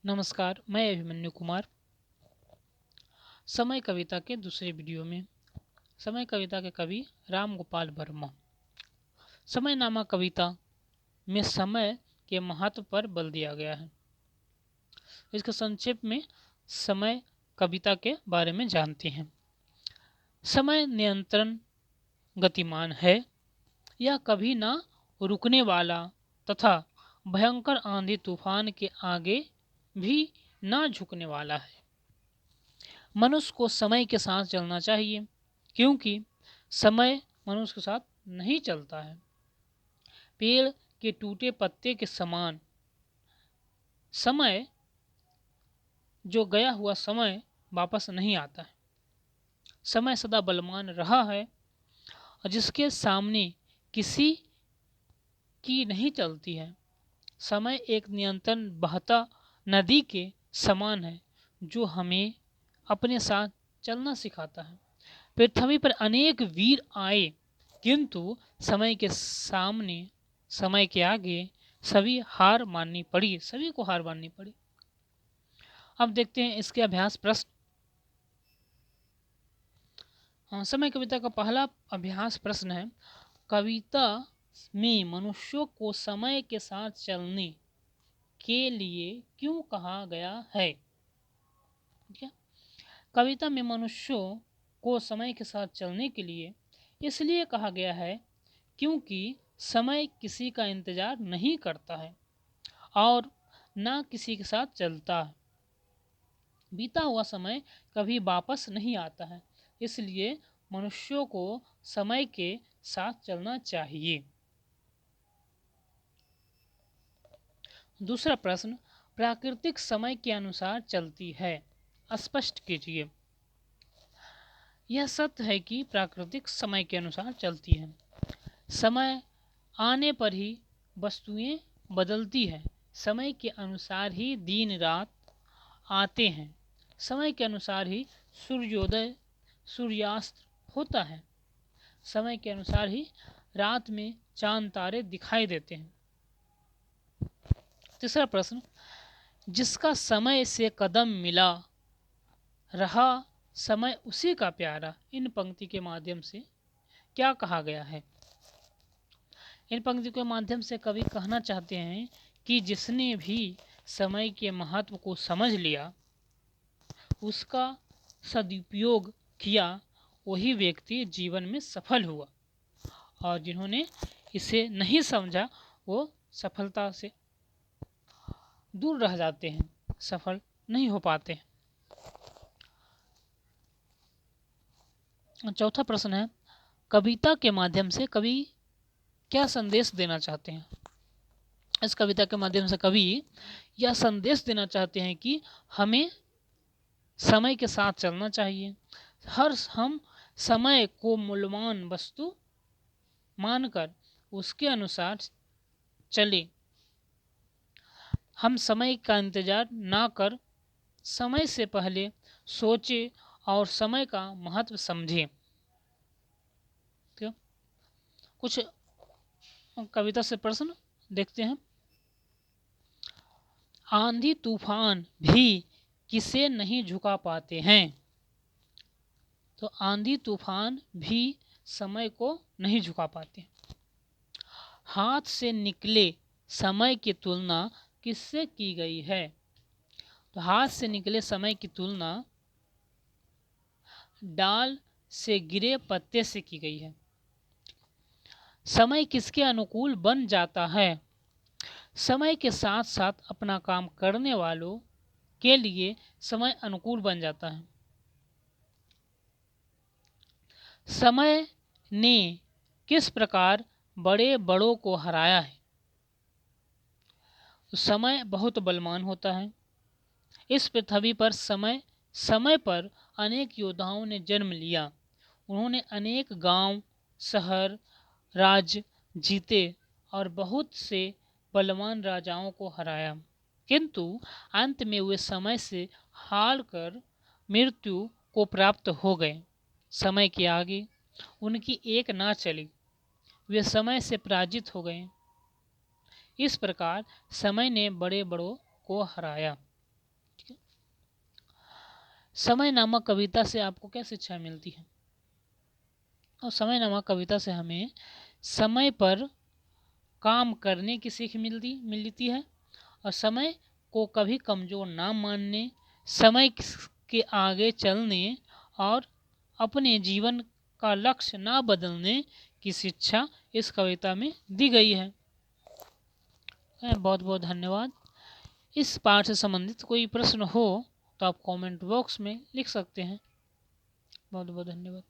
नमस्कार, मैं अभिमन्यु कुमार। समय कविता के दूसरे वीडियो में समय कविता के कवि राम गोपाल वर्मा। समय नामा कविता में समय के महत्व पर बल दिया गया है। इसके संक्षेप में समय कविता के बारे में जानते हैं। समय नियंत्रण गतिमान है, यह कभी ना रुकने वाला तथा भयंकर आंधी तूफान के आगे भी ना झुकने वाला है। मनुष्य को समय के साथ चलना चाहिए, क्योंकि समय मनुष्य के साथ नहीं चलता है। पेड़ के टूटे पत्ते के समान समय, जो गया हुआ समय वापस नहीं आता है। समय सदा बलवान रहा है और जिसके सामने किसी की नहीं चलती है। समय एक नियंत्रण बहता नदी के समान है, जो हमें अपने साथ चलना सिखाता है। पृथ्वी पर अनेक वीर आए, किंतु समय के सामने, समय के आगे सभी सभी को हार माननी पड़ी। अब देखते हैं इसके अभ्यास प्रश्न। समय कविता का पहला अभ्यास प्रश्न है, कविता में मनुष्यों को समय के साथ चलने के लिए क्यों कहा गया है? ठीक है, कविता में मनुष्यों को समय के साथ चलने के लिए इसलिए कहा गया है क्योंकि समय किसी का इंतजार नहीं करता है और ना किसी के साथ चलता है। बीता हुआ समय कभी वापस नहीं आता है, इसलिए मनुष्यों को समय के साथ चलना चाहिए। दूसरा प्रश्न, प्राकृतिक समय के अनुसार चलती है, स्पष्ट कीजिए। यह सत्य है कि प्राकृतिक समय के अनुसार चलती है। समय आने पर ही वस्तुएं बदलती है। समय के अनुसार ही दिन रात आते हैं। समय के अनुसार ही सूर्योदय सूर्यास्त होता है। समय के अनुसार ही रात में चांद तारे दिखाई देते हैं। तीसरा प्रश्न, जिसका समय से कदम मिला रहा समय उसी का प्यारा, इन पंक्ति के माध्यम से क्या कहा गया है? इन पंक्ति के माध्यम से कवि कहना चाहते हैं कि जिसने भी समय के महत्व को समझ लिया, उसका सदुपयोग किया, वही व्यक्ति जीवन में सफल हुआ, और जिन्होंने इसे नहीं समझा वो सफलता से दूर रह जाते हैं, सफल नहीं हो पाते। चौथा प्रश्न है, कविता के माध्यम से कवि क्या संदेश देना चाहते हैं? इस कविता के माध्यम से कवि यह संदेश देना चाहते हैं कि हमें समय के साथ चलना चाहिए। हम समय को मूल्यवान वस्तु मानकर उसके अनुसार चले। हम समय का इंतजार ना कर समय से पहले सोचे और समय का महत्व समझें। कुछ कविता से प्रश्न देखते हैं। आंधी तूफान भी किसे नहीं झुका पाते हैं? तो आंधी तूफान भी समय को नहीं झुका पाते। हाथ से निकले समय की तुलना किससे की गई है? तो हाथ से निकले समय की तुलना डाल से गिरे पत्ते से की गई है। समय किसके अनुकूल बन जाता है? समय के साथ साथ अपना काम करने वालों के लिए समय अनुकूल बन जाता है। समय ने किस प्रकार बड़े बड़ों को हराया है? समय बहुत बलवान होता है। इस पृथ्वी पर समय समय पर अनेक योद्धाओं ने जन्म लिया। उन्होंने अनेक गांव, शहर, राज्य जीते और बहुत से बलवान राजाओं को हराया, किंतु अंत में वे समय से हार कर मृत्यु को प्राप्त हो गए। समय के आगे उनकी एक ना चली, वे समय से पराजित हो गए। इस प्रकार समय ने बड़े बड़ों को हराया। समय नामक कविता से आपको क्या शिक्षा मिलती है? और समय नामक कविता से हमें समय पर काम करने की सीख मिलती है और समय को कभी कमज़ोर ना मानने, समय के आगे चलने और अपने जीवन का लक्ष्य ना बदलने की शिक्षा इस कविता में दी गई है। बहुत बहुत धन्यवाद। इस पाठ से संबंधित कोई प्रश्न हो तो आप कमेंट बॉक्स में लिख सकते हैं। बहुत बहुत धन्यवाद।